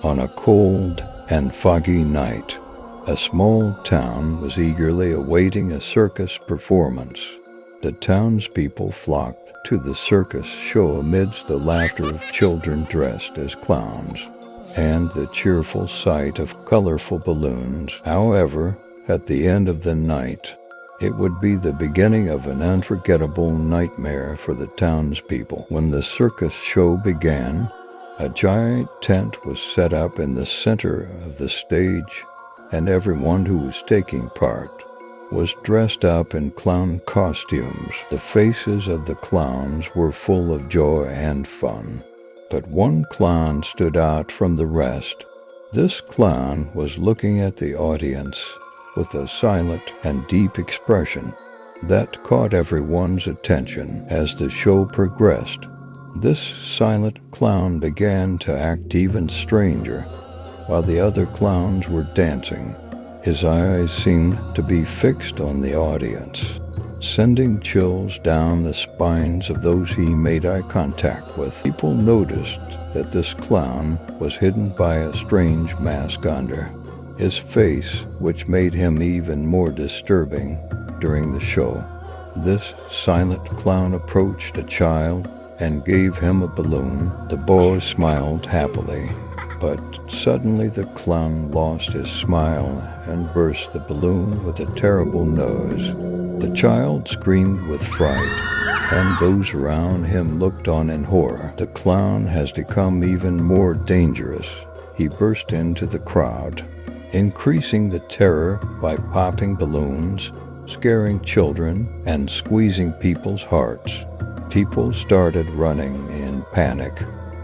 On a cold and foggy night, a small town was eagerly awaiting a circus performance. The townspeople flocked to the circus show amidst the laughter of children dressed as clowns and the cheerful sight of colorful balloons. However, at the end of the night, it would be the beginning of an unforgettable nightmare for the townspeople. When the circus show began, a giant tent was set up in the center of the stage, and everyone who was taking part was dressed up in clown costumes. The faces of the clowns were full of joy and fun, but one clown stood out from the rest. This clown was looking at the audience with a silent and deep expression that caught everyone's attention. As the show progressed, this silent clown began to act even stranger while the other clowns were dancing. His eyes seemed to be fixed on the audience, sending chills down the spines of those he made eye contact with. People noticed that this clown was hidden by a strange mask under his face, which made him even more disturbing during the show. This silent clown approached a child and gave him a balloon. The boy smiled happily, but suddenly the clown lost his smile and burst the balloon with a terrible noise. The child screamed with fright, and those around him looked on in horror. The clown has become even more dangerous. He burst into the crowd, increasing the terror by popping balloons, scaring children, and squeezing people's hearts. People started running in panic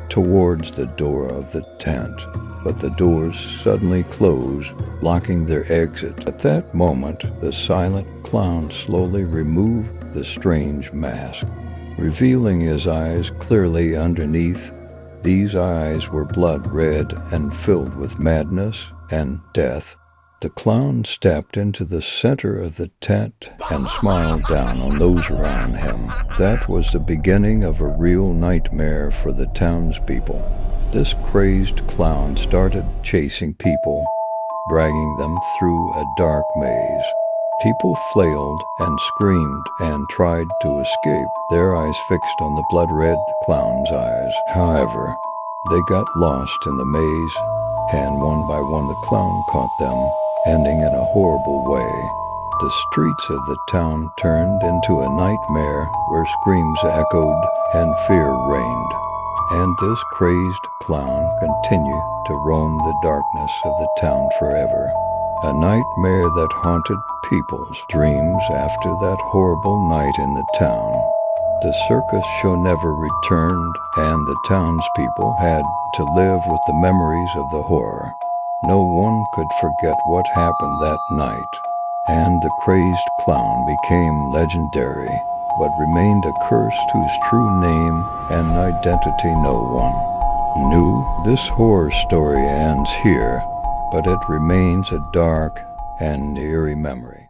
towards the door of the tent, but the doors suddenly closed, blocking their exit. At that moment, the silent clown slowly removed the strange mask, revealing his eyes clearly underneath. These eyes were blood red and filled with madness and death. The clown stepped into the center of the tent and smiled down on those around him. That was the beginning of a real nightmare for the townspeople. This crazed clown started chasing people, dragging them through a dark maze. People flailed and screamed and tried to escape, their eyes fixed on the blood-red clown's eyes. However, they got lost in the maze, and one by one the clown caught them, ending in a horrible way. The streets of the town turned into a nightmare where screams echoed and fear reigned. And this crazed clown continued to roam the darkness of the town forever. A nightmare that haunted people's dreams after that horrible night in the town. The circus show never returned, and the townspeople had to live with the memories of the horror. No one could forget what happened that night, and the crazed clown became legendary, but remained a curse whose true name and identity no one knew. This horror story ends here, but it remains a dark and eerie memory.